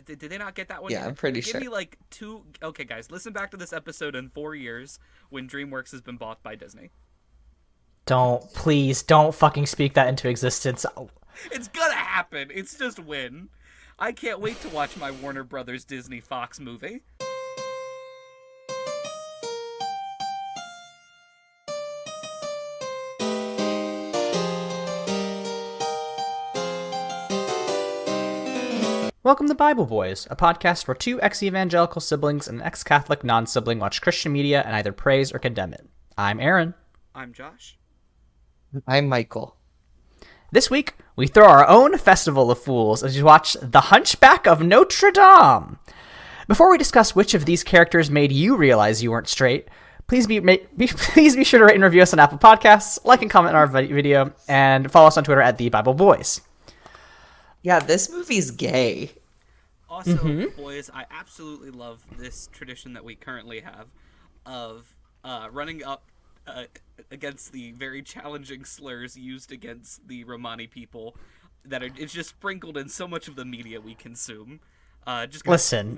did they not get that one Yeah, yet? I'm pretty Give sure. me like two. Okay, guys, listen back to this episode in 4 years when DreamWorks has been bought by Disney. Please don't fucking speak that into existence. It's gonna happen. It's just when. I can't wait to watch my Warner Brothers Disney Fox movie. Welcome to Bible Boys, a podcast where two ex-evangelical siblings and an ex-Catholic non-sibling watch Christian media and either praise or condemn it. I'm Aaron. I'm Josh. I'm Michael. This week, we throw our own festival of fools as we watch The Hunchback of Notre Dame. Before we discuss which of these characters made you realize you weren't straight, please be sure to rate and review us on Apple Podcasts, like and comment on our video, and follow us on Twitter at The Bible Boys. Yeah, this movie's gay. Also, boys, I absolutely love this tradition that we currently have of running up against the very challenging slurs used against the Romani people it's just sprinkled in so much of the media we consume. Listen.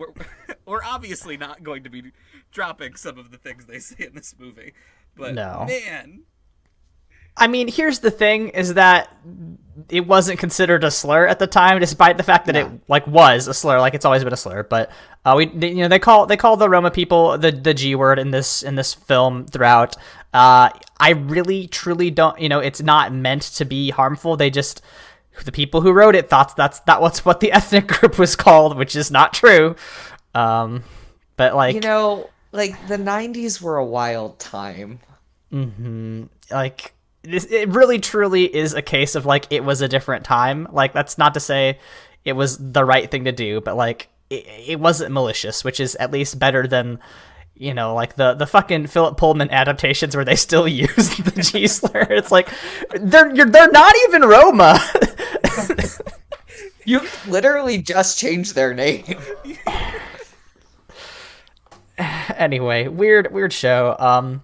We're obviously not going to be dropping some of the things they say in this movie, but No. man... I mean, here's the thing, is that it wasn't considered a slur at the time, despite the fact that it was a slur, like it's always been a slur. But they call the Roma people the G word in this film throughout. I really truly don't, it's not meant to be harmful. They just, the people who wrote it thought that was what the ethnic group was called, which is not true. But like, like the 90s were a wild time. Like. It really truly is a case of like it was a different time. Like, that's not to say it was the right thing to do, but like it wasn't malicious, which is at least better than like the fucking Philip Pullman adaptations where they still use the G slur. It's like they're not even Roma. You literally just changed their name. Anyway, weird show.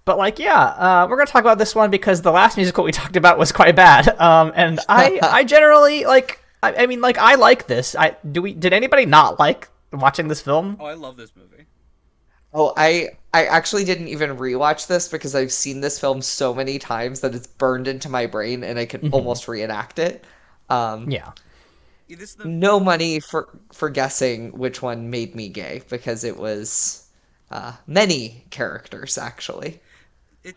But like, yeah, we're gonna talk about this one because the last musical we talked about was quite bad. And I generally like. I mean, like, I like this. Did anybody not like watching this film? Oh, I love this movie. Oh, I actually didn't even rewatch this because I've seen this film so many times that it's burned into my brain and I can almost reenact it. Yeah. No money for guessing which one made me gay because it was many characters actually.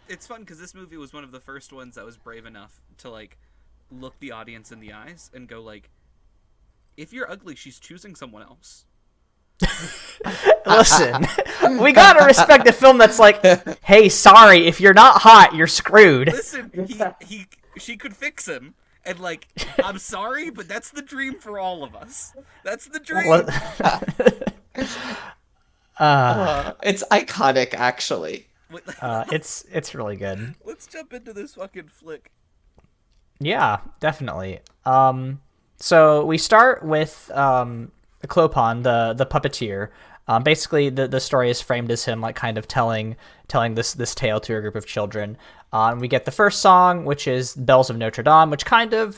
It's fun because this movie was one of the first ones that was brave enough to like look the audience in the eyes and go like, if you're ugly, she's choosing someone else. Listen, we gotta respect a film that's like, hey, sorry, if you're not hot, you're screwed. Listen, she could fix him, and like, I'm sorry, but that's the dream for all of us. That's the dream. It's iconic, actually. It's really good. Let's jump into this fucking flick. Yeah, definitely. So we start with Clopin, the puppeteer. Basically, the story is framed as him like kind of telling this tale to a group of children. We get the first song, which is "Bells of Notre Dame," which kind of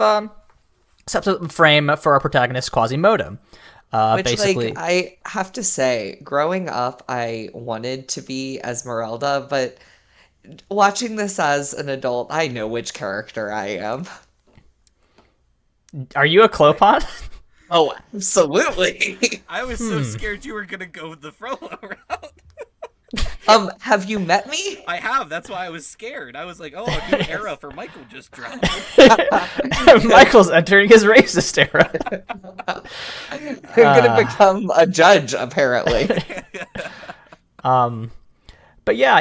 sets up the frame for our protagonist Quasimodo. Which, Basically, like, I have to say, growing up, I wanted to be Esmeralda, but watching this as an adult, I know which character I am. are you a Clopin? Oh, absolutely. I was so scared you were gonna go the Frollo route. Have you met me? I have. That's why I was scared. I was like, oh, a new era for Michael just dropped. Michael's entering his racist era. I'm gonna become a judge, apparently. But yeah,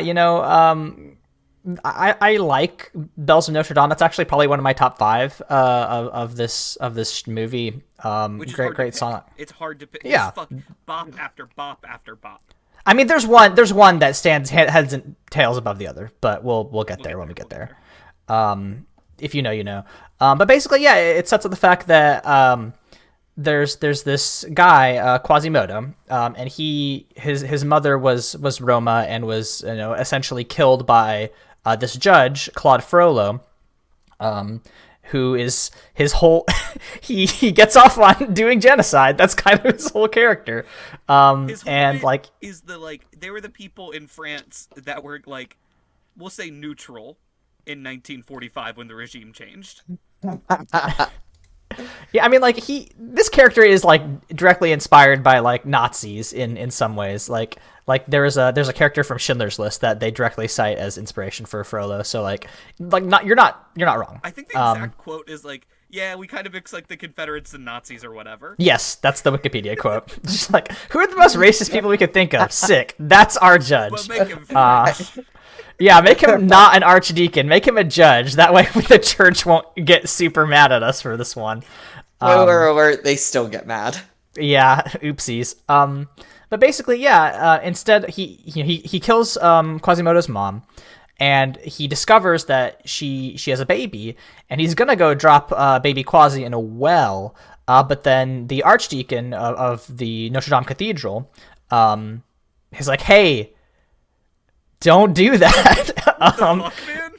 I like Bells of Notre Dame. That's actually probably one of my top 5 of this movie. Which is great song. It's hard to pick. Yeah. Bop after bop after bop. I mean, there's one that stands heads and tails above the other, but we'll get there when we get there. If you know, you know. But basically, yeah, it sets up the fact that there's this guy Quasimodo, and his mother was Roma and was essentially killed by this judge Claude Frollo, who is his whole he gets off on doing genocide. That's kind of his whole character. His whole And bit like is they were the people in France that were like, we'll say neutral in 1945 when the regime changed. yeah, I mean like this character is like directly inspired by like Nazis in some ways. Like there's a character from Schindler's List that they directly cite as inspiration for Frollo. So like not you're not wrong. I think the exact quote is like, yeah, we kind of mix like the Confederates and Nazis or whatever. Yes, that's the Wikipedia quote. Just like, who are the most racist people we could think of? Sick. That's our judge. But make him French. Yeah, make him not an archdeacon. Make him a judge. That way the church won't get super mad at us for this one. Spoiler alert, they still get mad. Yeah, oopsies. But basically, yeah, instead he kills Quasimodo's mom, and he discovers that she has a baby, and he's gonna go drop baby Quasi in a well, but then the archdeacon of the Notre Dame Cathedral is like, hey, don't do that. Fuck, man?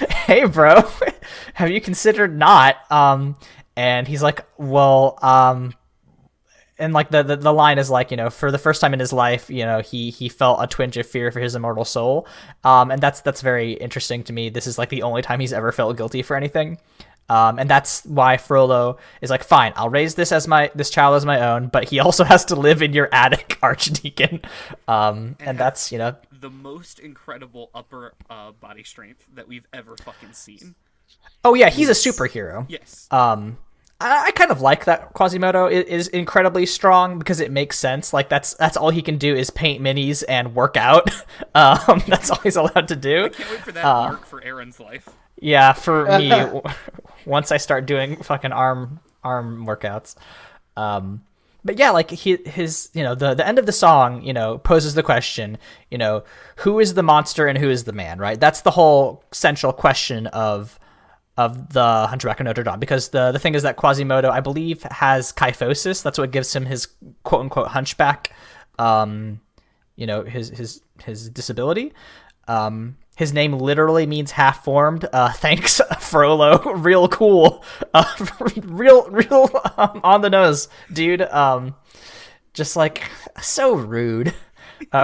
Hey, bro, have you considered not? And he's like, well, and like the line is like, for the first time in his life, he felt a twinge of fear for his immortal soul. And that's very interesting to me. This is like the only time he's ever felt guilty for anything. And that's why Frollo is like, fine, I'll raise this child as my own, but he also has to live in your attic, archdeacon. And that's, the most incredible upper body strength that we've ever fucking seen. Oh yeah, he's a superhero. Yes. I kind of like that Quasimodo is incredibly strong because it makes sense. Like that's all he can do is paint minis and work out. That's all he's allowed to do. I can't wait for that arc for Aaron's life. Yeah, for me, once I start doing fucking arm workouts. But yeah, like his the end of the song, poses the question, who is the monster and who is the man, right? That's the whole central question of the Hunchback of Notre Dame, because the thing is that Quasimodo, I believe, has kyphosis. That's what gives him his quote unquote hunchback, his disability. His name literally means half formed. Thanks, Frollo. Real cool. Real on the nose, dude. Just like so rude.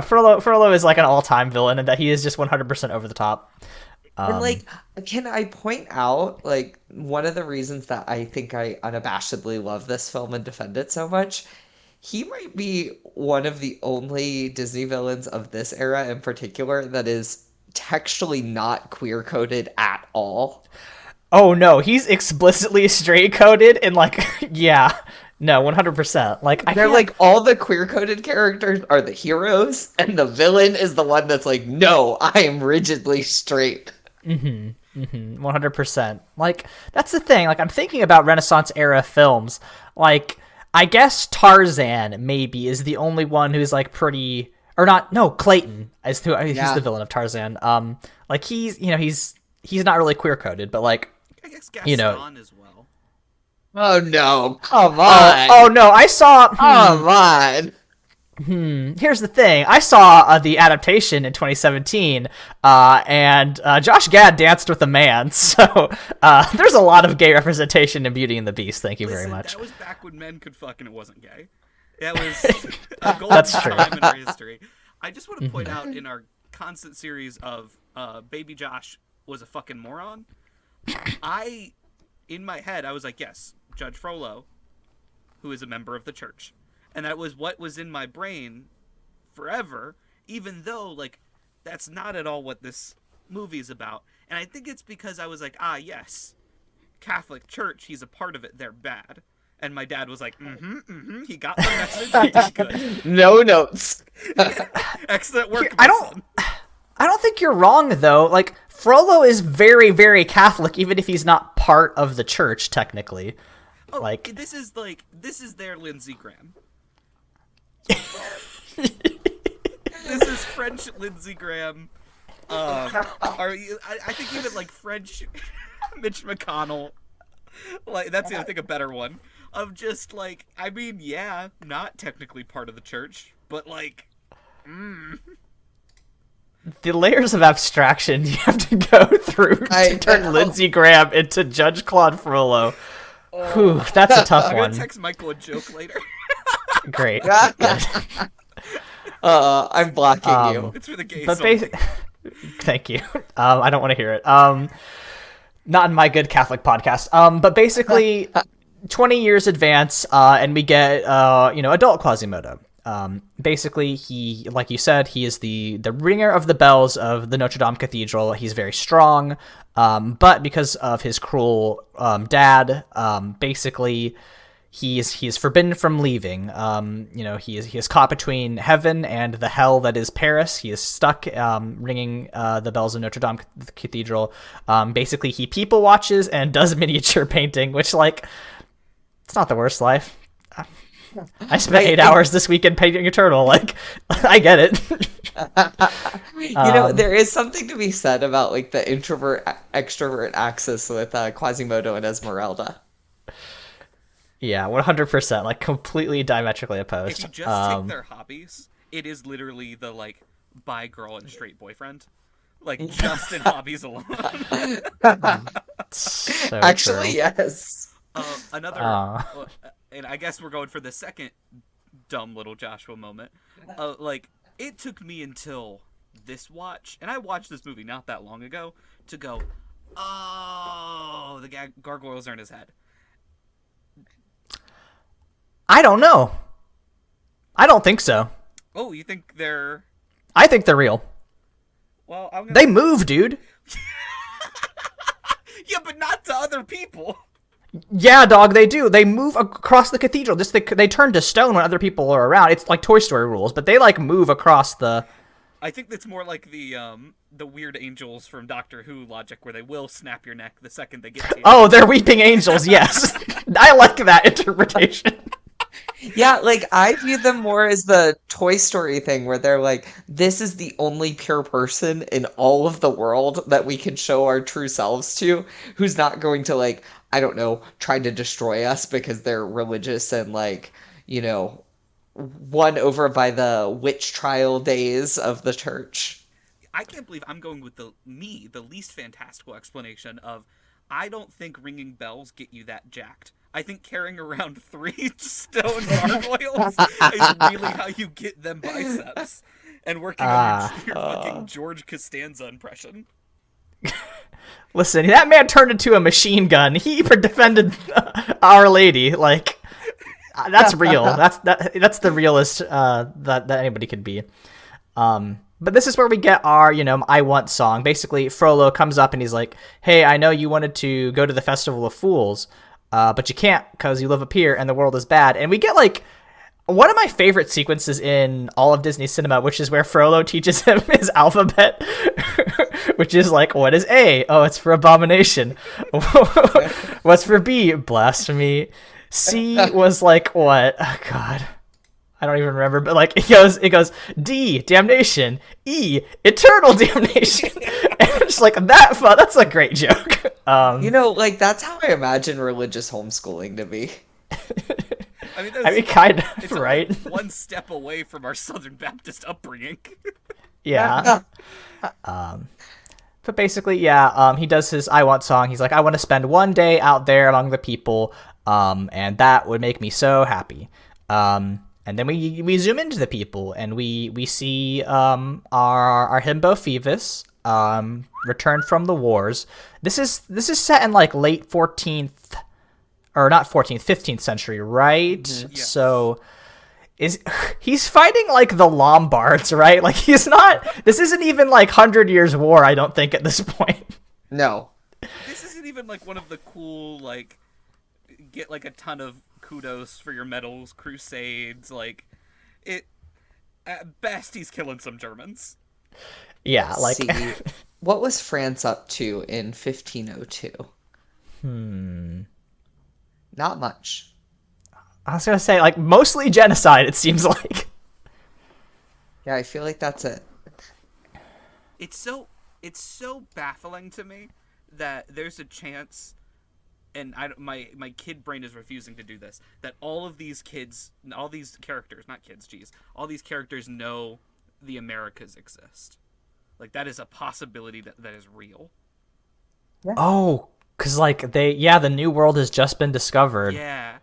Frollo is like an all-time villain, and that he is just 100% over the top. And like, can I point out, like, one of the reasons that I think I unabashedly love this film and defend it so much? He might be one of the only Disney villains of this era in particular that is textually not queer-coded at all. Oh no, he's explicitly straight-coded and like, yeah. No, 100%. Like They're like, all the queer-coded characters are the heroes, and the villain is the one that's like, no, I am rigidly straight. 100%. Like, that's the thing. Like, I'm thinking about Renaissance era films. Like, I guess Tarzan maybe is the only one who's like pretty, or not. No, Clayton is who. He's the villain of Tarzan. Like he's not really queer coded, but like, I guess Gaston as well. Oh no! Come on! Oh no! I saw. Come on! Here's the thing. I saw the adaptation in 2017, and Josh Gad danced with a man, so there's a lot of gay representation in Beauty and the Beast. Thank you very much. That was back when men could fuck and it wasn't gay. That was a golden time in our history. I just want to point out in our constant series of Baby Josh was a fucking moron, in my head, I was like, yes, Judge Frollo, who is a member of the church. And that was what was in my brain forever, even though, like, that's not at all what this movie is about. And I think it's because I was like, yes, Catholic Church, he's a part of it, they're bad. And my dad was like, he got the message, he's good. No notes. Excellent work, I don't think you're wrong, though. Like, Frollo is very, very Catholic, even if he's not part of the church, technically. Oh, like, this is their Lindsey Graham. This is French Lindsey Graham. I think even like French Mitch McConnell. Like that's I think a better one. Of just like, I mean, yeah, not technically part of the church, but like, The layers of abstraction you have to go through to turn Lindsey Graham into Judge Claude Frollo. Whew, that's a tough I'm one. gonna text Michael a joke later. Great. Good. I'm blocking you. It's for the gays. But only. thank you. I don't want to hear it. Not in my good Catholic podcast. But basically, 20 years advance, and we get adult Quasimodo. Basically, he, like you said, he is the ringer of the bells of the Notre Dame Cathedral. He's very strong, but because of his cruel dad, basically he is forbidden from leaving. He is caught between heaven and the hell that is Paris. He is stuck ringing the bells of Notre Dame Cathedral. Basically, he people watches and does miniature painting, which, like, it's not the worst life. I spent 8 hours this weekend painting a turtle. Like, I get it. There is something to be said about like the introvert extrovert axis with Quasimodo and Esmeralda. Yeah, 100%. Like, completely diametrically opposed. If you just take their hobbies, it is literally the like bi girl and straight boyfriend. Like, just in hobbies alone. So Actually, true. yes. And I guess we're going for the second dumb little Joshua moment. Like, it took me until this watch, and I watched this movie not that long ago, to go, oh, the gargoyles are in his head. I don't know. I don't think so. Oh, you think they're... I think they're real. Well, I'm gonna... They move, dude. Yeah, but not to other people. Yeah, dog, they do. They move across the cathedral. They turn to stone when other people are around. It's like Toy Story rules, but they like move across the... I think that's more like the weird angels from Doctor Who logic, where they will snap your neck the second they get to you. Oh, they're weeping angels, yes. I like that interpretation. Yeah, like I view them more as the Toy Story thing where they're like, this is the only pure person in all of the world that we can show our true selves to, who's not going to, like, I don't know, try to destroy us because they're religious and, like, won over by the witch trial days of the church. I can't believe I'm going with the least fantastical explanation of, I don't think ringing bells get you that jacked. I think carrying around 3 stone gargoyles is really how you get them biceps. And working on your fucking George Costanza impression. Listen, that man turned into a machine gun. He defended Our Lady. Like, that's real. That's the realest that anybody could be. But this is where we get our, I Want song. Basically, Frollo comes up and he's like, hey, I know you wanted to go to the Festival of Fools, but you can't because you live up here and the world is bad. And we get, like, one of my favorite sequences in all of Disney cinema, which is where Frollo teaches him his alphabet, which is like, what is A? Oh, it's for abomination. What's for B? Blasphemy. C was like, what? Oh, God. I don't even remember, but like it goes D, damnation, E, eternal damnation. And I'm just like, that's a great joke. Like that's how I imagine religious homeschooling to be. I mean, kind of, it's right? One step away from our Southern Baptist upbringing. Yeah. But basically, he does his I Want song. He's like, I want to spend one day out there among the people, and that would make me so happy. And then we zoom into the people, and we see our himbo Phoebus return from the wars. This is set in like late 14th, or not 14th, 15th century, right? Mm-hmm. Yes. So he's fighting like the Lombards, right? Like this isn't even like 100 Years War, I don't think, at this point. No. This isn't even like one of the cool, like, get like a ton of kudos for your medals crusades. Like, it at best he's killing some Germans. Yeah, like See, what was France up to in 1502? Not much. I was gonna say, like, mostly genocide, it seems like. Yeah, I feel like that's it. It's so baffling to me that there's a chance, and my kid brain is refusing to do this, that all these characters know the Americas exist. Like, that is a possibility that is real. Oh, because like the New World has just been discovered. Yeah.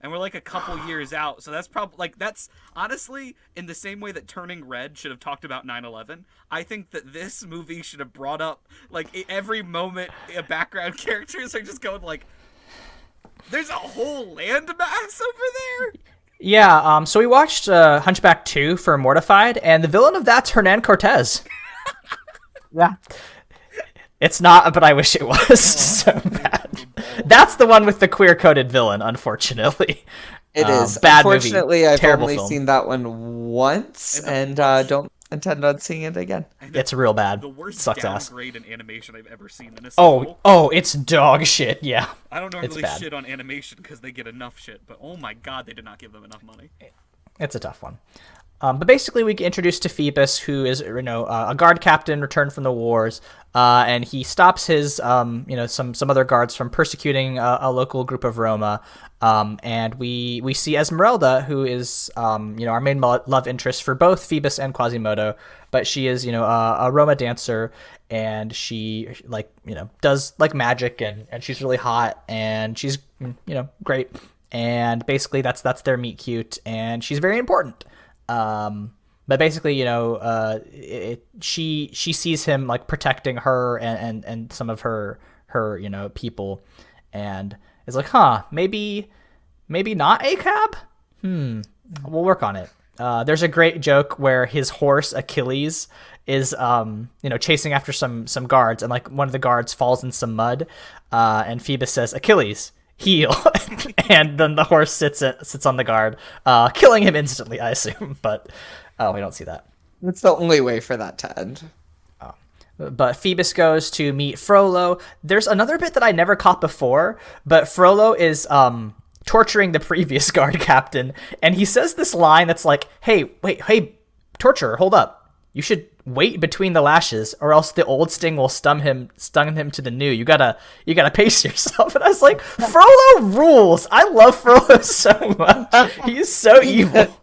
And we're like a couple years out, so that's probably like that's honestly in the same way that Turning Red should have talked about 9/11. I think that this movie should have brought up like every moment background characters are just going like, "There's a whole landmass over there." Yeah. So we watched Hunchback 2 for Mortified, and the villain of that's Hernan Cortez. Yeah. It's not, but I wish it was so bad. That's the one with the queer-coded villain, unfortunately. It is. Bad Unfortunately, movie. I've Terrible only film. seen that one once, and don't intend on seeing it again. It's real bad. The worst Sucks ass. downgrade in animation I've ever seen in a sequel. Oh, it's dog shit. Yeah. I don't normally bad. shit on animation because they get enough shit, but oh my god, they did not give them enough money. It's a tough one. But basically, we get introduced to Phoebus, who is, a guard captain returned from the wars, and he stops his, some other guards from persecuting a local group of Roma. And we see Esmeralda, who is, our main love interest for both Phoebus and Quasimodo, but she is, a Roma dancer, and she, does, magic, and she's really hot, and she's, great. And basically, that's their meet cute, and she's very important. But basically, she sees him protecting her and some of her people, and is like, maybe not ACAB. We'll work on it. There's a great joke where his horse Achilles is chasing after some guards, and one of the guards falls in some mud, and Phoebus says, "Achilles, heal," and then the horse sits on the guard, killing him instantly, I assume. But we don't see that. That's the only way for that to end. But Phoebus goes to meet Frollo. There's another bit that I never caught before, but Frollo is torturing the previous guard captain, and he says this line that's like, hey, torturer, hold up. You should wait between the lashes, or else the old sting will stun him to the new. You gotta pace yourself. And I was like, Frollo rules. I love Frollo so much. He is so evil.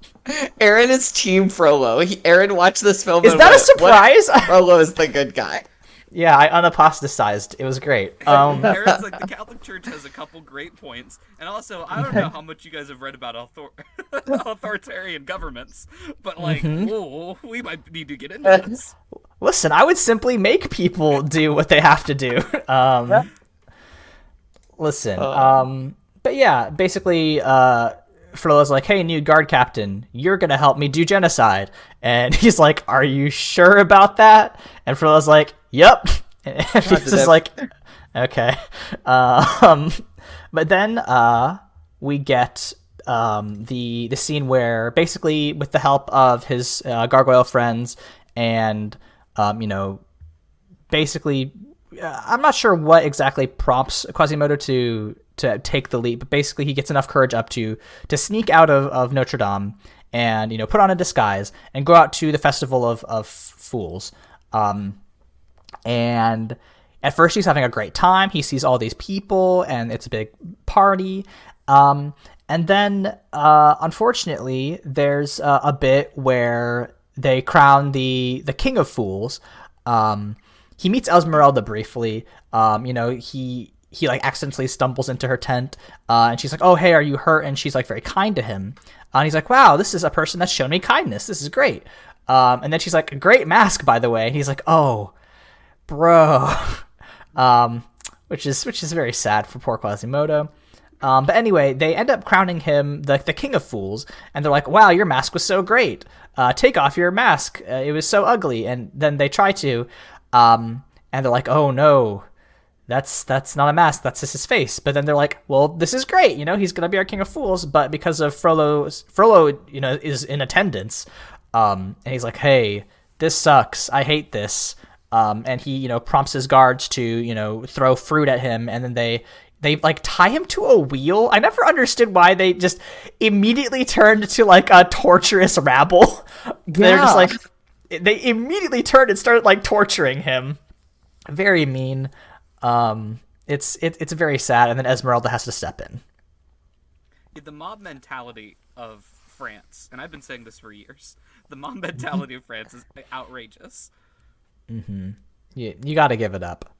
Aaron is Team Frollo. Aaron watched this film. Is that a surprise? Frollo is the good guy. Yeah, I unapostatized. It was great. Aaron's like, the Catholic Church has a couple great points, and also I don't know how much you guys have read about authoritarian governments, but we might need to get into this. Listen, I would simply make people do what they have to do. Listen, but yeah, basically, Frollo's like, hey, new guard captain, you're gonna help me do genocide. And he's like, are you sure about that? And Frollo's like, yep. And Phoebus is like, okay. But then we get the scene where basically with the help of his gargoyle friends and, basically, I'm not sure what exactly prompts Quasimodo to take the leap, but basically he gets enough courage up to sneak out of Notre Dame and, put on a disguise and go out to the Festival of Fools. And at first he's having a great time. He sees all these people and it's a big party. And then, unfortunately, there's a bit where they crown the King of Fools. He meets Esmeralda briefly. He accidentally stumbles into her tent, and she's like, oh, hey, are you hurt? And she's very kind to him. And he's like, wow, this is a person that's shown me kindness. This is great. And then she's like, a great mask, by the way. And he's like, oh, bro. Which is very sad for poor Quasimodo. But anyway, they end up crowning him the King of Fools, and they're like, wow, your mask was so great. Take off your mask. It was so ugly. And then they try to, and they're like, oh no, that's not a mask, that's just his face. But then they're like, well, this is great, he's gonna be our King of Fools. But because of Frollo, is in attendance, and he's like, hey, this sucks, I hate this. And he, prompts his guards to, throw fruit at him, and then they tie him to a wheel. I never understood why they just immediately turned to a torturous rabble. They're just they immediately turned and started torturing him. Very mean. It's very sad, and then Esmeralda has to step in. The mob mentality of France, and I've been saying this for years, the mob mentality of France is outrageous. You got to give it up.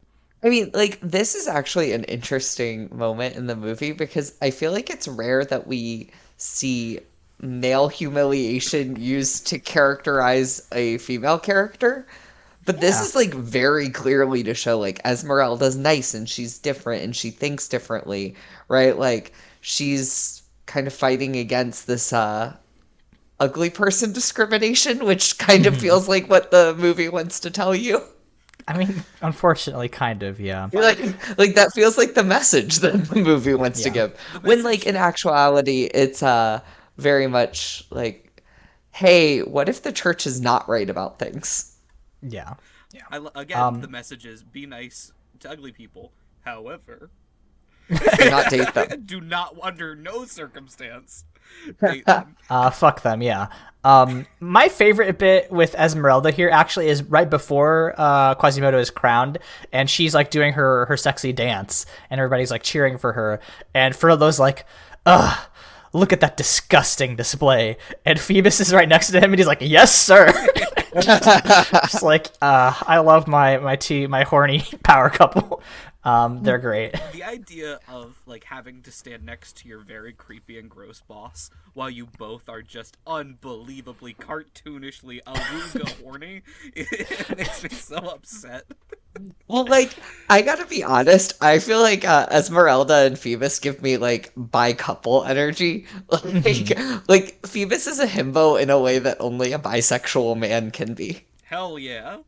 I mean, like, this is actually an interesting moment in the movie because I feel like it's rare that we see male humiliation used to characterize a female character. But this Yeah. is like very clearly to show like Esmeralda's nice and she's different and she thinks differently, right? Like she's kind of fighting against this ugly person discrimination, which kind of feels like what the movie wants to tell you. I mean, unfortunately, kind of, yeah. Like that feels like the message that the movie wants to Yeah. give. When like in actuality it's very much like, hey, what if the church is not right about things? Yeah. Again, the message is be nice to ugly people. However, Do not date them. do not under no circumstance date them. Fuck them, yeah. My favorite bit with Esmeralda here actually is right before Quasimodo is crowned, and she's like doing her sexy dance, and everybody's like cheering for her, and Frollo's like, ugh, look at that disgusting display, and Phoebus is right next to him, and he's like, yes, sir. Just like, I love my horny power couple. They're great. The idea of like having to stand next to your very creepy and gross boss while you both are just unbelievably cartoonishly awooga horny, it makes me so upset. Well, like, I gotta be honest, I feel like Esmeralda and Phoebus give me, like, bi-couple energy. Like, Phoebus is a himbo in a way that only a bisexual man can be. Hell yeah.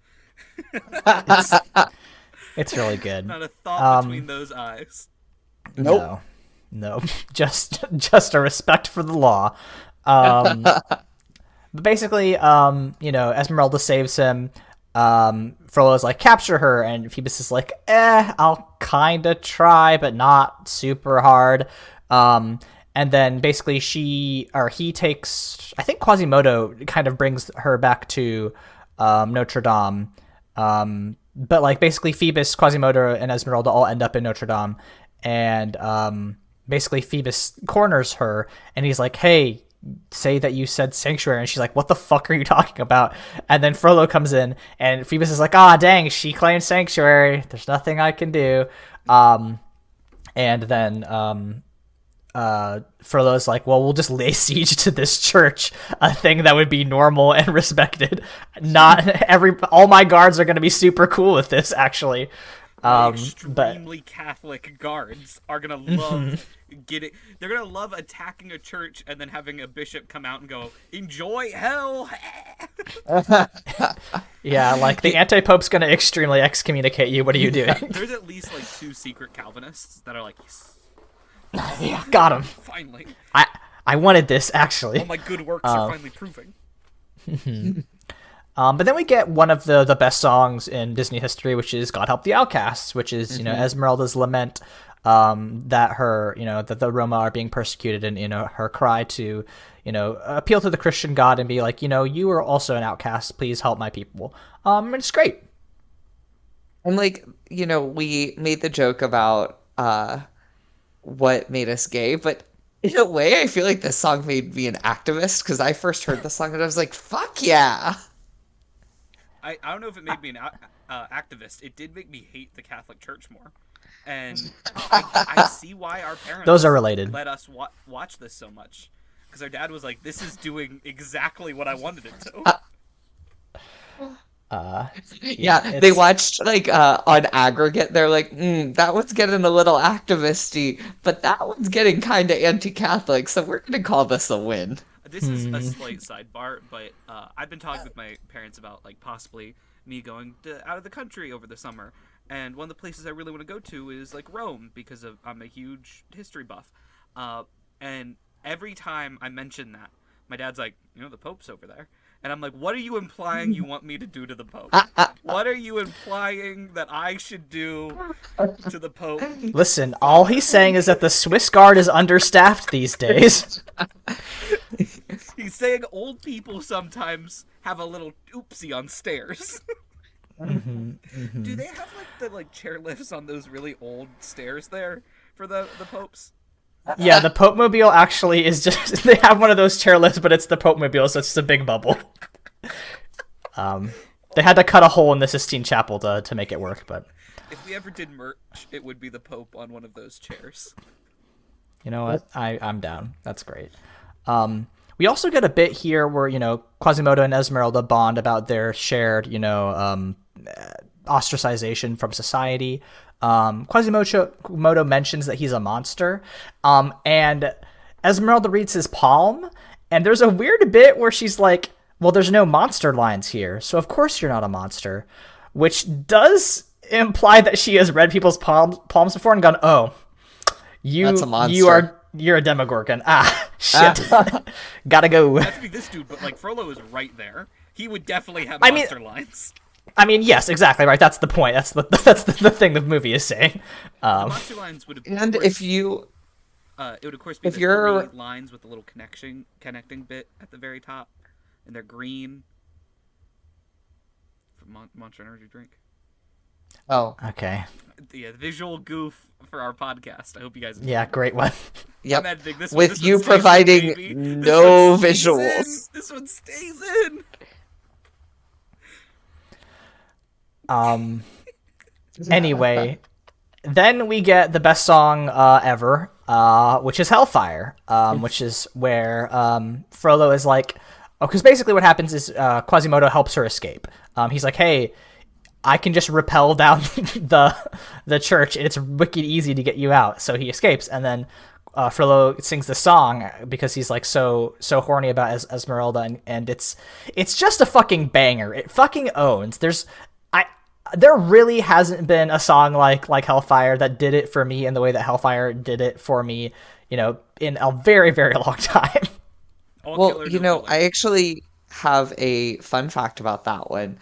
It's really good. Not a thought between those eyes. Nope. No. Just a respect for the law. But basically, Esmeralda saves him. Frollo's like, capture her, and Phoebus is like, I'll kinda try, but not super hard. And then basically he takes, I think Quasimodo kind of brings her back to Notre Dame. But like basically Phoebus, Quasimodo, and Esmeralda all end up in Notre Dame, and basically Phoebus corners her, and he's like, hey, say that you said sanctuary, and she's like, what the fuck are you talking about? And then Frollo comes in, and Phoebus is like, dang, she claimed sanctuary, there's nothing I can do. And then Frollo's like, well, we'll just lay siege to this church, a thing that would be normal and respected. All my guards are going to be super cool with this, actually. Extremely Catholic guards are gonna love they're gonna love attacking a church and then having a bishop come out and go, enjoy hell. Yeah, like the anti-pope's gonna extremely excommunicate you. What are you doing? There's at least like 2 secret Calvinists that are like, yes, Yeah, got him. finally. I wanted this, actually. All my good works are finally proving. But then we get one of the best songs in Disney history, which is "God Help the Outcasts," which is Esmeralda's lament that her that the Roma are being persecuted, and her cry to appeal to the Christian God and be like, you are also an outcast. Please help my people. And it's great. And like, we made the joke about what made us gay, but in a way, I feel like this song made me an activist because I first heard the song and I was like, fuck yeah. I don't know if it made me an activist. It did make me hate the Catholic Church more. And I see why our parents Those are related. let us watch this so much. Because our dad was like, this is doing exactly what I wanted it to. Yeah, they watched like on aggregate, they're like, that one's getting a little activisty, but that one's getting kind of anti-Catholic, so we're gonna call this a win. This is a slight sidebar, but I've been talking with my parents about like possibly me going out of the country over the summer, and one of the places I really want to go to is like Rome because I'm a huge history buff, and every time I mention that, my dad's like, the Pope's over there. And I'm like, what are you implying you want me to do to the Pope? What are you implying that I should do to the Pope? Listen, all he's saying is that the Swiss Guard is understaffed these days. He's saying old people sometimes have a little oopsie on stairs. Do they have the chairlifts on those really old stairs there for the popes? Yeah, the Pope Mobile actually is just, they have one of those chairlifts, but it's the Pope Mobile, so it's just a big bubble. They had to cut a hole in the Sistine Chapel to make it work, but If we ever did merch, it would be the Pope on one of those chairs. you know what? I'm down. That's great. We also get a bit here where, Quasimodo and Esmeralda bond about their shared, ostracization from society. Quasimodo mentions that he's a monster. And Esmeralda reads his palm, and there's a weird bit where she's like, well, there's no monster lines here, so of course you're not a monster, which does imply that she has read people's palms before and gone, oh, That's a monster. you're a Demogorgon. Ah, shit. Gotta go. That'd be this dude, but Frollo is right there. He would definitely have monster lines. I mean, yes, exactly right. That's the point. That's the thing the movie is saying. The monster lines would have. And if you, it would of course be if the you're- 3 lines with the little connecting bit at the very top, and they're green. From Monster Energy drink. oh, Okay. The visual goof for our podcast. I hope you guys. Enjoy Yeah, it. great one. yep. I'm editing this one. With This you one stays in, providing baby. This no one stays visuals. in. This one stays in. Anyway, then we get the best song ever, which is Hellfire, which is where Frollo is like, oh, because basically what happens is Quasimodo helps her escape. He's like, hey, I can just rappel down the church, and it's wicked easy to get you out. So he escapes, and then Frollo sings the song because he's like so horny about Esmeralda, and it's just a fucking banger. It fucking owns. There really hasn't been a song like Hellfire that did it for me in the way that Hellfire did it for me, in a very, very long time. Well, I actually have a fun fact about that one.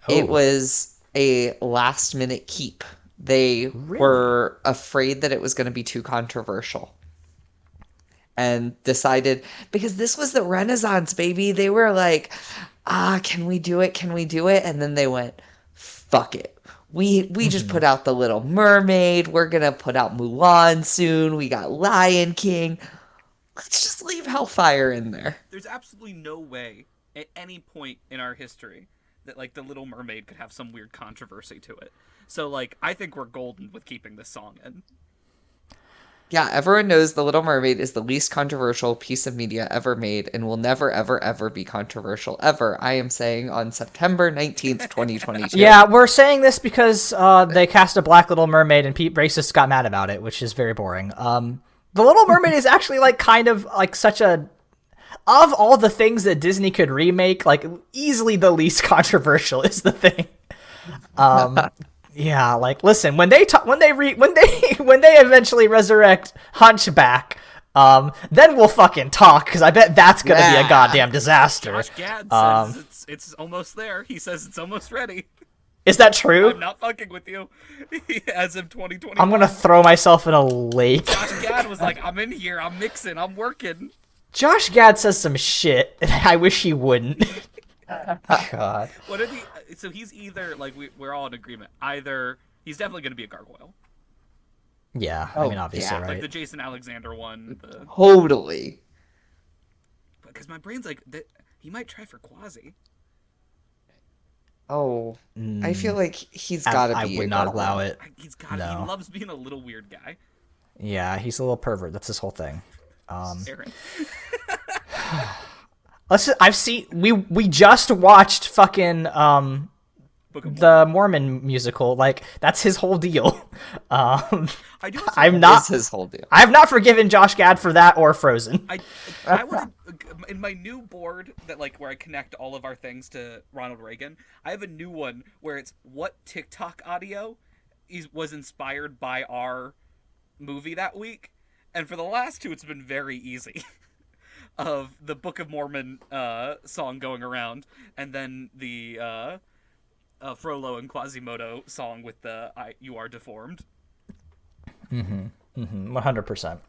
Oh. It was a last-minute keep. They were afraid that it was going to be too controversial and decided, because this was the Renaissance, baby. They were like, can we do it? Can we do it? And then they went, fuck it. We just put out The Little Mermaid. We're going to put out Mulan soon. We got Lion King. Let's just leave Hellfire in there. There's absolutely no way at any point in our history that The Little Mermaid could have some weird controversy to it. So I think we're golden with keeping this song in. Yeah, everyone knows The Little Mermaid is the least controversial piece of media ever made and will never, ever, ever be controversial ever. I am saying on September 19th, 2022. Yeah, we're saying this because they cast a black Little Mermaid and racists got mad about it, which is very boring. The Little Mermaid is actually kind of such a... Of all the things that Disney could remake, easily the least controversial is the thing. Yeah, listen, when they eventually resurrect Hunchback, then we'll fucking talk, because I bet that's gonna be a goddamn disaster. Josh Gad says it's almost there. He says it's almost ready. Is that true? I'm not fucking with you. As of 2020. I'm gonna throw myself in a lake. Josh Gad was like, I'm in here, I'm mixing, I'm working. Josh Gad says some shit, and I wish he wouldn't. God. What are the... So he's either, we're all in agreement. Either he's definitely going to be a gargoyle. Yeah, I mean, obviously, yeah. right? The Jason Alexander one. Totally. Because my brain's he might try for Quasi. Oh, I feel like he's got to be. I would not allow it. He's got. No. He loves being a little weird guy. Yeah, he's a little pervert. That's his whole thing. Aaron. We just watched fucking the Mormon musical. That's his whole deal. I do. That's his whole deal. I have not forgiven Josh Gad for that or Frozen. I want to, in my new board that where I connect all of our things to Ronald Reagan. I have a new one where it's what TikTok audio was inspired by our movie that week, and for the last 2, it's been very easy. Of the Book of Mormon song going around, and then the Frollo and Quasimodo song with the "You Are Deformed." 100%.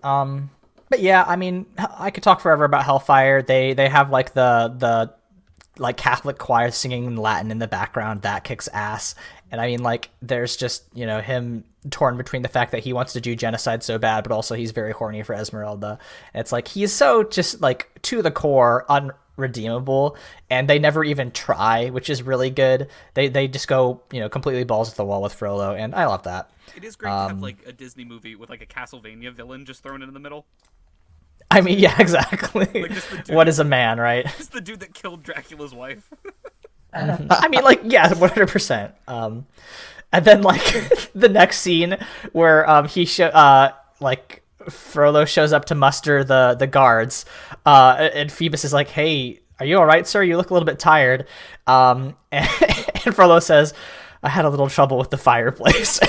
But yeah, I mean, I could talk forever about Hellfire. They have the Catholic choir singing in Latin in the background that kicks ass. And I mean, there's just, him torn between the fact that he wants to do genocide so bad, but also he's very horny for Esmeralda. And it's he is so just to the core redeemable, and they never even try, which is really good. They just go, completely balls to the wall with Frollo, and I love that. It is great to have like a Disney movie with like a Castlevania villain just thrown in the middle. I mean, yeah, exactly. Like just the dude, what is a man, right? Just the dude that killed Dracula's wife. I mean, like, yeah, 100%. And then like the next scene where Frollo shows up to muster the guards, and Phoebus is like, "Hey, are you all right, sir? You look a little bit tired." And Frollo says, "I had a little trouble with the fireplace."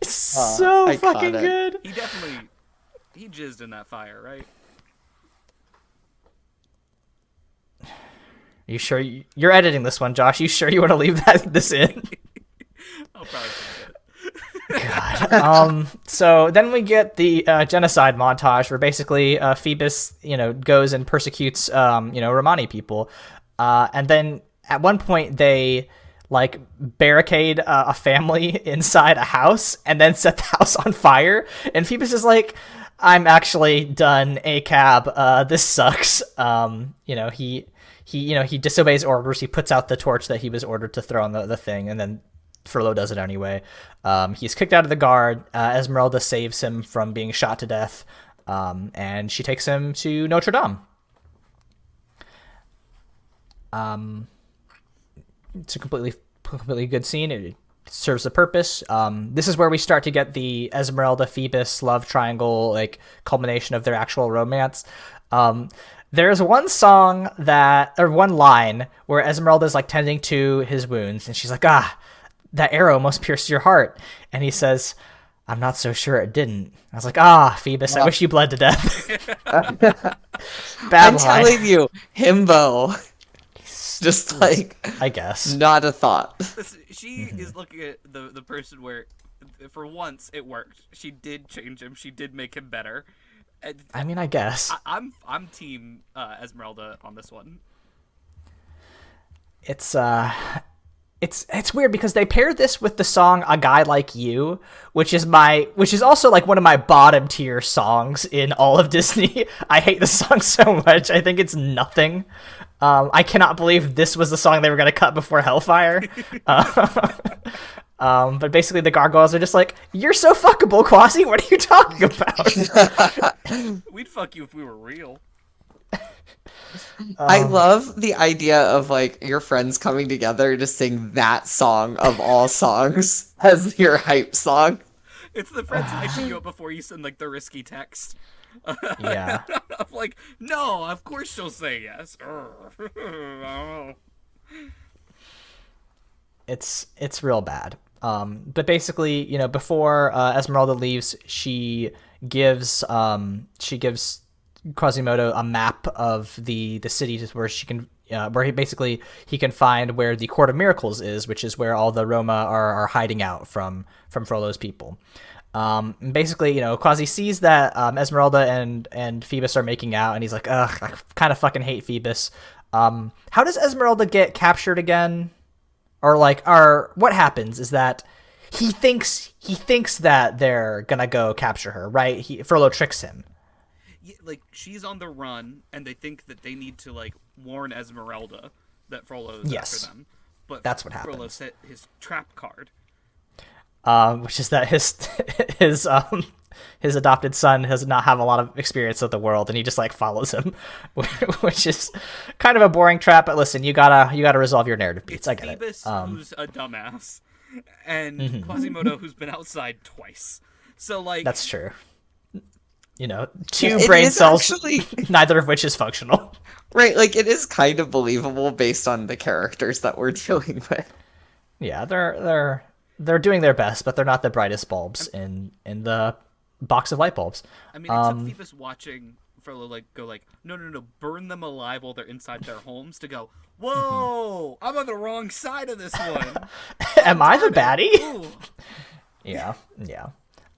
So iconic. fucking good. He jizzed in that fire, right? You sure you're editing this one, Josh? You sure you want to leave this in? I'll probably take it. God. So then we get the genocide montage where basically Phoebus, goes and persecutes, Romani people, and then at one point they like barricade a family inside a house and then set the house on fire. And Phoebus is like, "I'm actually done. A cab. This sucks." He disobeys orders. He puts out the torch that he was ordered to throw on the thing, and then Frollo does it anyway. He's kicked out of the guard. Esmeralda saves him from being shot to death, and she takes him to Notre Dame. It's a completely good scene. It serves a purpose. This is where we start to get the Esmeralda Phoebus love triangle, like culmination of their actual romance. There's one line where Esmeralda's like tending to his wounds, and she's like, "Ah, that arrow must pierce your heart." And he says, "I'm not so sure it didn't." I was like, Phoebus, I wish you bled to death. Bad I'm line. telling you, himbo. Just like, I guess. not a thought. She is looking at the person where, for once, it worked. She did change him. She did make him better. And I mean, I guess. I'm team Esmeralda on this one. It's weird because they paired this with the song "A Guy Like You," which is also like one of my bottom tier songs in all of Disney. I hate the song so much. I think it's nothing. I cannot believe this was the song they were going to cut before Hellfire. But basically the gargoyles are just like, "You're so fuckable, Quasi. What are you talking about?" We'd fuck you if we were real. I love the idea of like your friends coming together to sing that song of all songs as your hype song. It's the friends hyping you up before you send like the risky text. Yeah. I'm like, no, of course she'll say yes. It's real bad. But basically, before Esmeralda leaves, she gives Quasimodo a map of the city where she can where he can find where the Court of Miracles is, which is where all the Roma are hiding out from Frollo's people. Basically, Quasi sees that Esmeralda and Phoebus are making out, and he's like, "Ugh, I kind of fucking hate Phoebus." How does Esmeralda get captured again? Or what happens is that he thinks that they're gonna go capture her, right? Frollo tricks him. Yeah, like she's on the run, and they think that they need to like warn Esmeralda that Frollo's after them. But that's what happens. Frollo set his trap card. Which is that his adopted son does not have a lot of experience with the world, and he just like follows him, which is kind of a boring trap. But listen, you gotta resolve your narrative beats. I get Phoebus, it. Who's a dumbass, and Quasimodo, who's been outside twice. So like that's true. Two brain cells, actually... neither of which is functional. Right, like it is kind of believable based on the characters that we're dealing with. Yeah, they're doing their best, but they're not the brightest bulbs in the box of light bulbs. I mean, except Phoebus watching Frollo go no, burn them alive while they're inside their homes to go, whoa, I'm on the wrong side of this one. Am I the baddie? Yeah.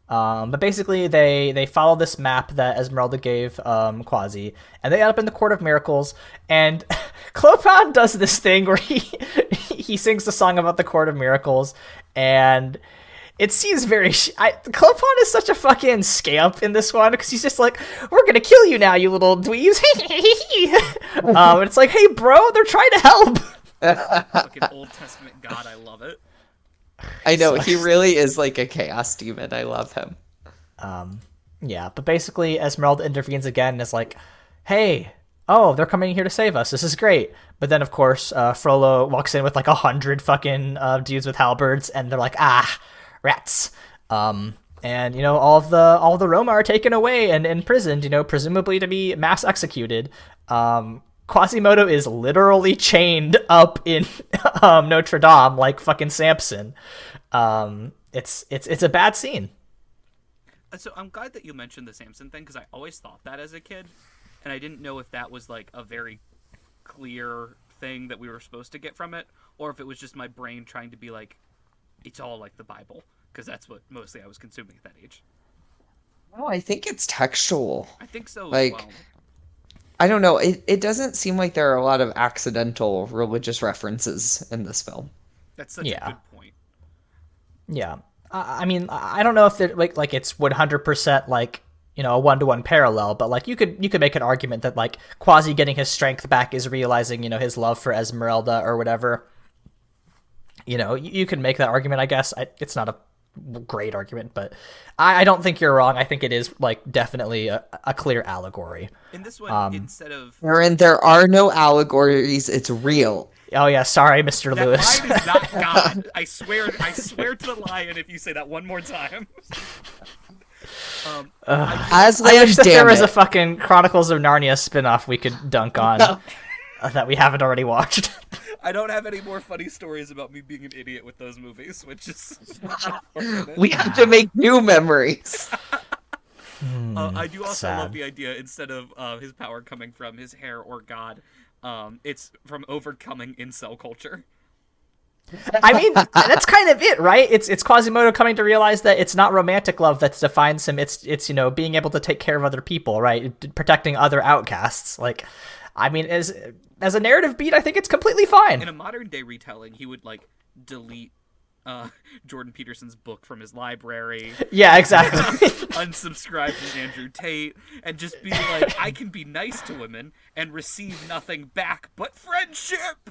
But basically, they follow this map that Esmeralda gave Quasi, and they end up in the Court of Miracles. And Clopin does this thing where he sings the song about the Court of Miracles, and it seems very. Clopon is such a fucking scamp in this one because he's just like, "We're gonna kill you now, you little dweebs." And it's like, "Hey, bro, they're trying to help." Fucking Old Testament God, I love it. I know, he really is like a chaos demon. I love him. Yeah, but basically Esmeralda intervenes again and is like, "Hey, oh, they're coming here to save us. This is great." But then, of course, Frollo walks in with like 100 fucking dudes with halberds, and they're like, "Ah, rats." And you know, all the Roma are taken away and imprisoned, you know, presumably to be mass executed. Quasimodo is literally chained up in Notre Dame like fucking Samson. It's a bad scene. So I'm glad that you mentioned the Samson thing, because I always thought that as a kid, and I didn't know if that was like a very clear thing that we were supposed to get from it, or if it was just my brain trying to be like, it's all like the Bible, because that's what mostly I was consuming at that age. No, I think it's textual. I think so Like, as well. I don't know. It doesn't seem like there are a lot of accidental religious references in this film. That's such a good point. Yeah. I mean, I don't know if it, like it's 100% like, you know, a 1-to-1 parallel, but like you could make an argument that like Quasi getting his strength back is realizing, you know, his love for Esmeralda or whatever. You know, you could make that argument, I guess. It's not a great argument, but I don't think you're wrong. I think it is like definitely a clear allegory. In this one, instead of Aaron, there are no allegories. It's real. Oh yeah, sorry, Mr. that Lewis. lion is not God. I swear to the lion if you say that one more time. Aslan, I wish that there damn was a it. fucking Chronicles of Narnia spinoff we could dunk on that we haven't already watched. I don't have any more funny stories about me being an idiot with those movies, which is We have to make new memories. I do also sad. love the idea, instead of his power coming from his hair or God, it's from overcoming incel culture. I mean, that's kind of it, right? It's Quasimodo coming to realize that it's not romantic love that defines him. It's you know, being able to take care of other people, right? Protecting other outcasts. Like, I mean, as a narrative beat, I think it's completely fine. In a modern day retelling, he would like delete Jordan Peterson's book from his library. Yeah, exactly. Unsubscribe from Andrew Tate, and just be like, I can be nice to women and receive nothing back but friendship.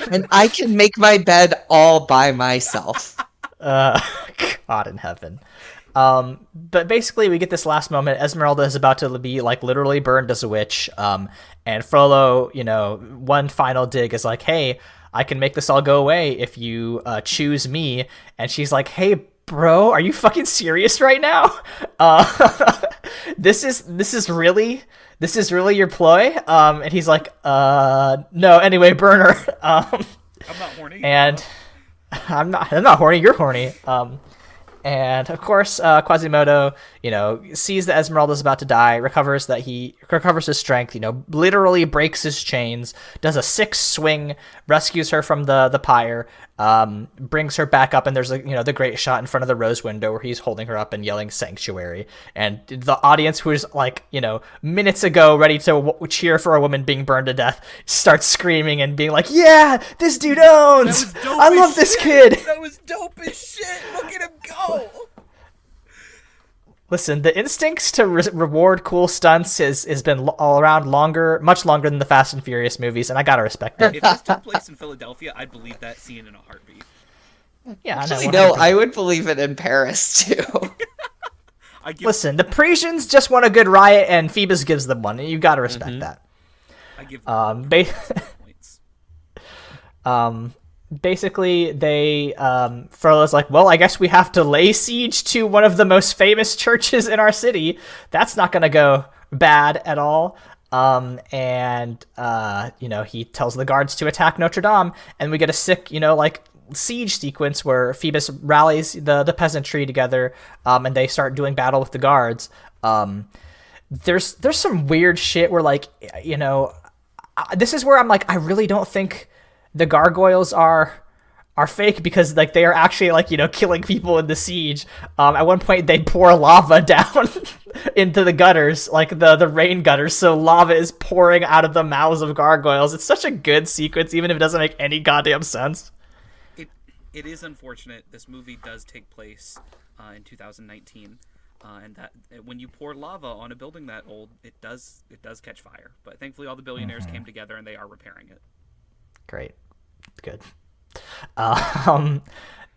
And I can make my bed all by myself. God in heaven. But basically we get this last moment. Esmeralda is about to be like literally burned as a witch. And Frollo, you know, one final dig is like, "Hey, I can make this all go away if you choose me." And she's like, "Hey, bro, are you fucking serious right now? This is really your ploy?" And he's like, "No. Anyway, burn her." I'm not horny. And I'm not horny. You're horny. And of course, Quasimodo, you know, sees that Esmeralda's about to die, recovers his strength, you know, literally breaks his chains, does a 6 swing, rescues her from the pyre, brings her back up, and there's the great shot in front of the rose window where he's holding her up and yelling "Sanctuary," and the audience, who is like, you know, minutes ago ready to cheer for a woman being burned to death, starts screaming and being like, "Yeah, this dude owns! I love this kid!" That was dope as shit. Look at him go. Listen, the instincts to reward cool stunts has been all around much longer than the Fast and Furious movies, and I gotta respect it. If this took place in Philadelphia, I'd believe that scene in a heartbeat. Yeah, Actually, I know. no, I would believe it in Paris, too. Listen, the Parisians just want a good riot, and Phoebus gives them one. You gotta respect that. I give them points. Basically, Frollo's like, "Well, I guess we have to lay siege to one of the most famous churches in our city. That's not gonna go bad at all." And you know, he tells the guards to attack Notre Dame, and we get a sick, you know, like siege sequence where Phoebus rallies the peasantry together, and they start doing battle with the guards. There's some weird shit where, like, you know, this is where I'm like, I really don't think the gargoyles are fake, because like they are actually, like, you know, killing people in the siege. At one point they pour lava down into the gutters, like the rain gutters, so lava is pouring out of the mouths of gargoyles. It's such a good sequence, even if it doesn't make any goddamn sense. it is unfortunate. This movie does take place in 2019, and that when you pour lava on a building that old, it does catch fire. But thankfully, all the billionaires came together and they are repairing it. Great. Good. Um,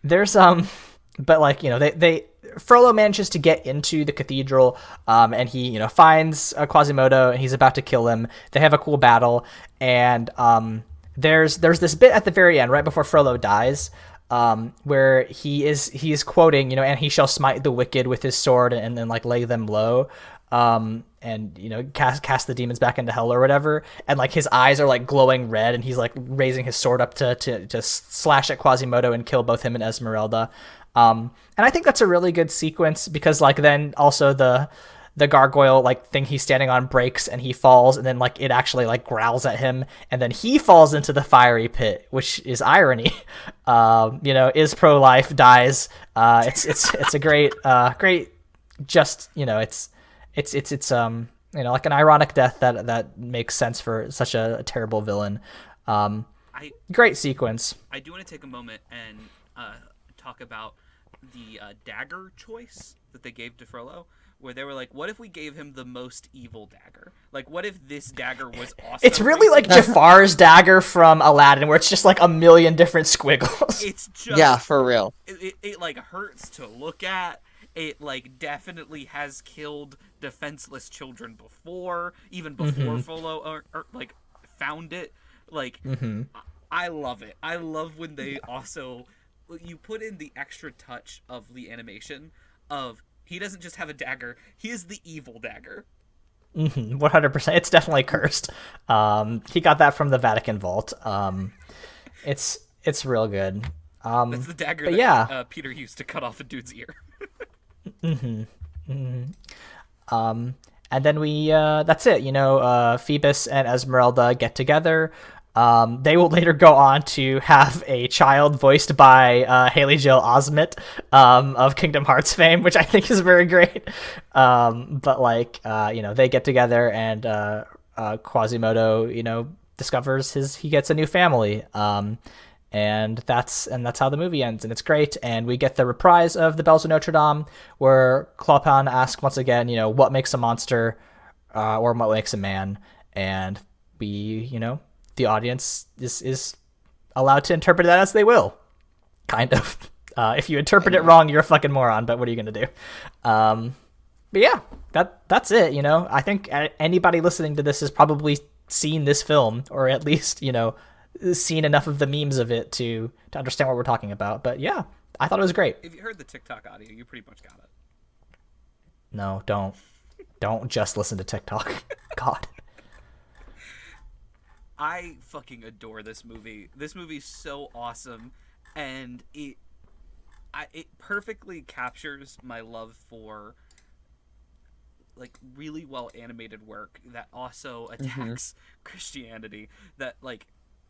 there's but like they Frollo manages to get into the cathedral, and he finds Quasimodo and he's about to kill him. They have a cool battle, and there's this bit at the very end, right before Frollo dies, where he is quoting, and he shall smite the wicked with his sword and then like lay them low. And cast the demons back into hell or whatever, and like his eyes are like glowing red, and he's like raising his sword up to slash at Quasimodo and kill both him and Esmeralda. And I think that's a really good sequence, because like then also the gargoyle like thing he's standing on breaks and he falls, and then like it actually like growls at him, and then he falls into the fiery pit, which is irony. Is pro-life, dies. It's a great just it's like an ironic death that makes sense for such a terrible villain. Great sequence. I do want to take a moment and talk about the dagger choice that they gave to Frollo, where they were like, what if we gave him the most evil dagger? Like, what if this dagger was awesome? It's really like Jafar's dagger from Aladdin, where it's just like a million different squiggles. It's just... Yeah, for real. It like hurts to look at. It like definitely has killed defenseless children before, even before Frollo or like found it. Like, I love it. I love when they also you put in the extra touch of the animation of he doesn't just have a dagger; he is the evil dagger. 100%. It's definitely cursed. He got that from the Vatican vault. It's real good. That's the dagger that Peter used to cut off a dude's ear. And then we that's it. Phoebus and Esmeralda get together. They will later go on to have a child voiced by Haley Joel Osment of Kingdom Hearts fame, which I think is very great. But they get together, and Quasimodo discovers he gets a new family. And that's how the movie ends, and it's great. And we get the reprise of the Bells of Notre Dame, where Clopin asks once again, what makes a monster, or what makes a man, and we, the audience is allowed to interpret that as they will, kind of. If you interpret it wrong, you're a fucking moron. But what are you gonna do? But yeah, that's it. I think anybody listening to this has probably seen this film, or at least seen enough of the memes of it to understand what we're talking about. But yeah, I thought it was great. If you heard the TikTok audio, you pretty much got it. No, don't just listen to TikTok. God. I fucking adore this movie. This movie's so awesome, and it perfectly captures my love for like really well animated work that also attacks Christianity. That like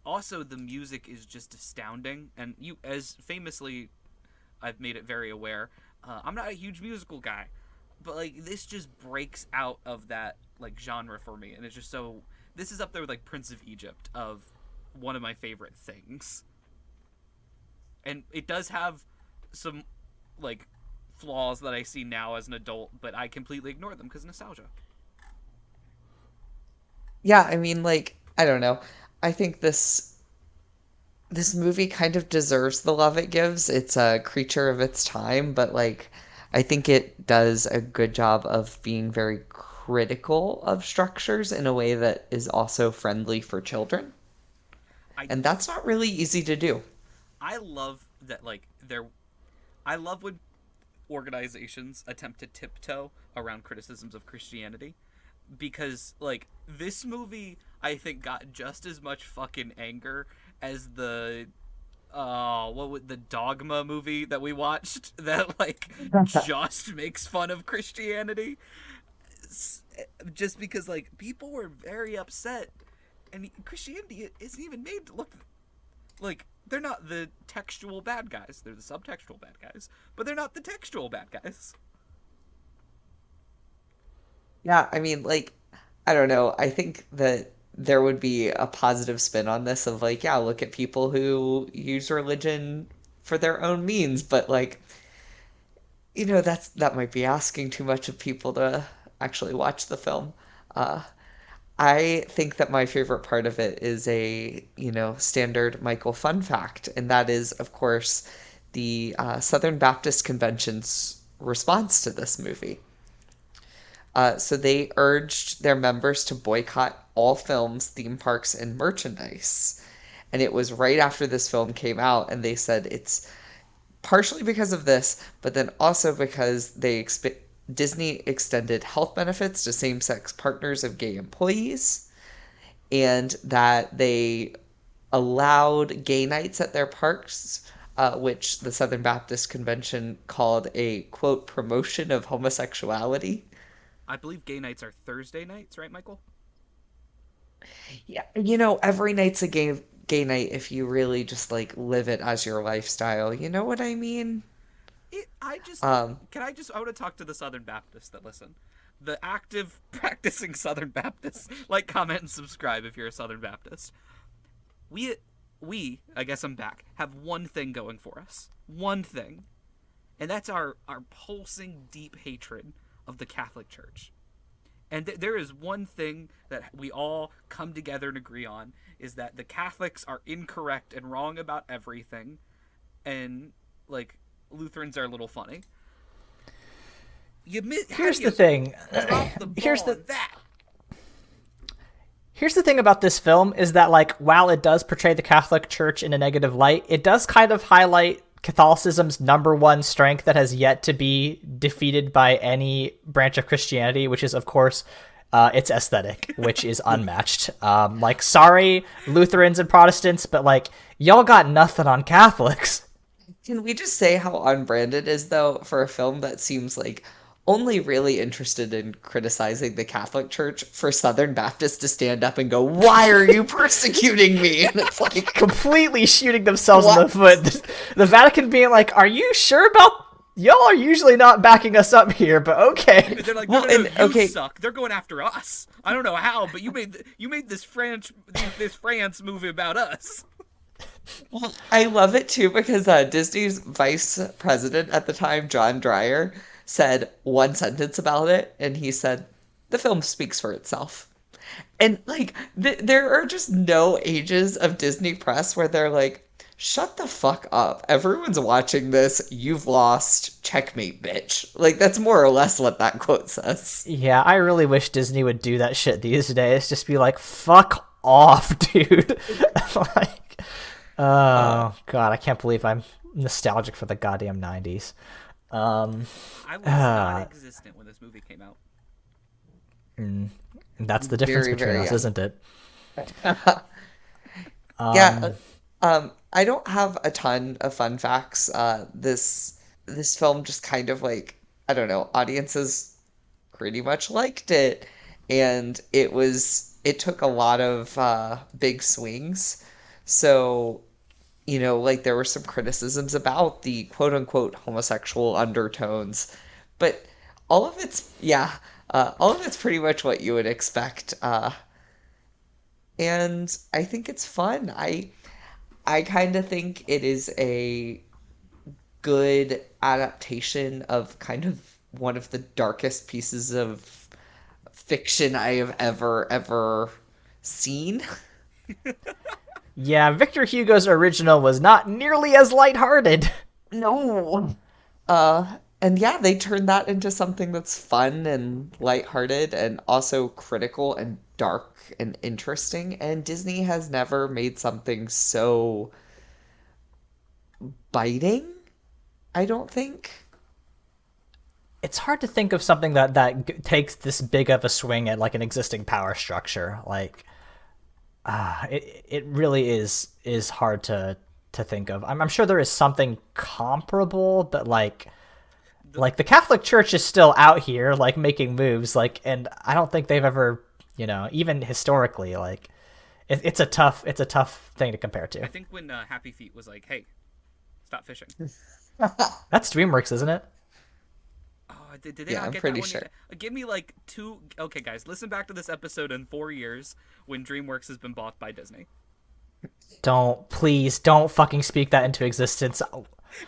also the music is just astounding, and you, as famously, I've made it very aware. I'm not a huge musical guy, but like this just breaks out of that like genre for me, and it's just so. This is up there with like Prince of Egypt of one of my favorite things, and it does have some like flaws that I see now as an adult, but I completely ignore them because nostalgia. Yeah, I mean, like, I don't know. I think this movie kind of deserves the love it gives. It's a creature of its time, but like I think it does a good job of being very critical of structures in a way that is also friendly for children. And that's not really easy to do. I love that I love when organizations attempt to tiptoe around criticisms of Christianity, because like this movie I think got just as much fucking anger as the the Dogma movie that we watched that like just makes fun of Christianity, just because like people were very upset, and Christianity isn't even made to look like, they're not the textual bad guys. They're the subtextual bad guys, but they're not the textual bad guys. Yeah, I mean, like, I don't know. I think that there would be a positive spin on this of like, yeah, look at people who use religion for their own means, but like, that might be asking too much of people to actually watch the film. Uh, I think that my favorite part of it is a, standard Michael fun fact, and that is, of course, the Southern Baptist Convention's response to this movie. So they urged their members to boycott all films, theme parks, and merchandise. And it was right after this film came out, and they said it's partially because of this, but then also because Disney extended health benefits to same-sex partners of gay employees, and that they allowed gay nights at their parks, which the Southern Baptist Convention called a, quote, promotion of homosexuality. I believe gay nights are Thursday nights, right, Michael? Yeah, every night's a gay night if you really just like live it as your lifestyle. You know what I mean? Um, I want to talk to the Southern Baptists that listen. The active practicing Southern Baptists. Like, comment, and subscribe if you're a Southern Baptist. We, I guess I'm back, have one thing going for us. One thing. And that's our pulsing deep hatred of the Catholic Church. And there is one thing that we all come together and agree on, is that the Catholics are incorrect and wrong about everything. And, like, Lutherans are a little funny. Here's the thing. Here's the thing about this film is that, like, while it does portray the Catholic Church in a negative light, it does kind of highlight Catholicism's number one strength that has yet to be defeated by any branch of Christianity, which is, of course, its aesthetic, which is unmatched. Sorry, Lutherans and Protestants, but, like, y'all got nothing on Catholics. can we just say how on-brand it is, though, for a film that seems like only really interested in criticizing the Catholic Church, for Southern Baptists to stand up and go, "Why are you persecuting me?" And it's like, Completely shooting themselves in the what? foot. The Vatican being like, "Are you sure about? Y'all are usually not backing us up here, but okay." They're like, Well, no, and- you okay. suck. They're going after us. I don't know how, but you made this France movie about us. Well, I love it too because Disney's vice president at the time, John Dreyer, said one sentence about it, and he said, "The film speaks for itself." And like, there are just no ages of Disney press where they're like, "Shut the fuck up. Everyone's watching this. You've lost. Checkmate, bitch." Like, that's more or less what that quote says. Yeah, I really wish Disney would do that shit these days. Just be like, "Fuck off, dude." Like, oh god, I can't believe I'm nostalgic for the goddamn 90s. I was non-existent when this movie came out. That's the difference Very, between very us, young. isn't it? Yeah, I don't have a ton of fun facts. This film just kind of like, I don't know, audiences pretty much liked it, and it took a lot of big swings. So, like there were some criticisms about the quote unquote homosexual undertones, but all of it's pretty much what you would expect. And I think it's fun. I kind of think it is a good adaptation of kind of one of the darkest pieces of fiction I have ever seen. Yeah, Victor Hugo's original was not nearly as lighthearted. No. And yeah, they turned that into something that's fun and lighthearted and also critical and dark and interesting. And Disney has never made something so biting, I don't think. It's hard to think of something that takes this big of a swing at like an existing power structure. Like, it really is hard to think of. I'm sure there is something comparable, but like the Catholic Church is still out here like making moves, like, and I don't think they've ever, even historically, like, it's a tough thing to compare to. I think when Happy Feet was like, "Hey, stop fishing." That's DreamWorks, isn't it? Oh, did they Yeah, not I'm get pretty that one? sure. Give me like two. Okay, guys, listen back to this episode in 4 years when DreamWorks has been bought by Disney. Please don't fucking speak that into existence.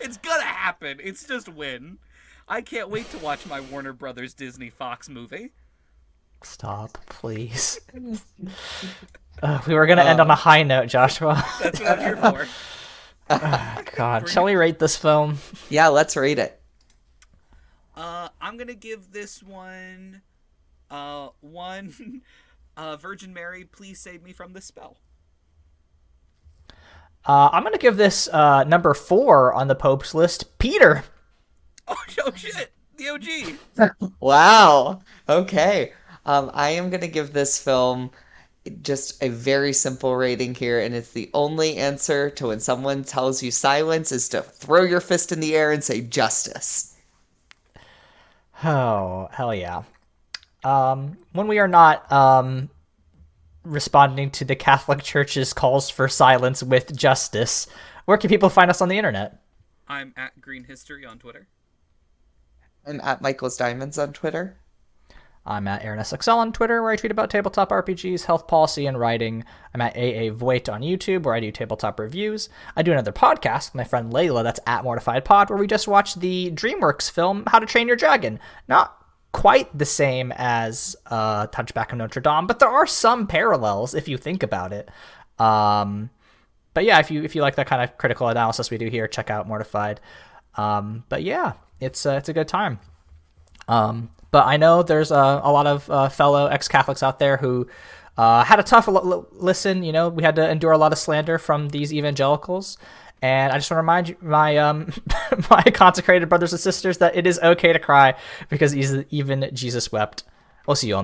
It's gonna happen. It's just when. I can't wait to watch my Warner Brothers Disney Fox movie. Stop, please. We were gonna end on a high note, Joshua. That's what I'm here for. God, shall we rate this film? Yeah, let's rate it. I'm gonna give this one, Virgin Mary, please save me from this spell. I'm gonna give this number 4 on the Pope's list, Peter. Oh shit, the OG. Wow. Okay. I am going to give this film just a very simple rating here, and it's the only answer to when someone tells you silence is to throw your fist in the air and say justice. Oh, hell yeah. When we are not responding to the Catholic Church's calls for silence with justice, where can people find us on the internet? I'm at Green History on Twitter. I'm at Michael's Diamonds on Twitter. I'm at AaronSXL on Twitter, where I tweet about tabletop RPGs, health policy, and writing. I'm at AA Voigt on YouTube, where I do tabletop reviews. I do another podcast with my friend Layla, that's at Mortified Pod, where we just watched the DreamWorks film How to Train Your Dragon. Not quite the same as Hunchback of Notre Dame, but there are some parallels if you think about it. But yeah, if you like that kind of critical analysis we do here, check out Mortified. But yeah, it's a good time. But I know there's a lot of fellow ex-Catholics out there who had a tough listen. You know, we had to endure a lot of slander from these evangelicals. And I just want to remind you, my my consecrated brothers and sisters, that it is okay to cry because even Jesus wept. We'll see you all next.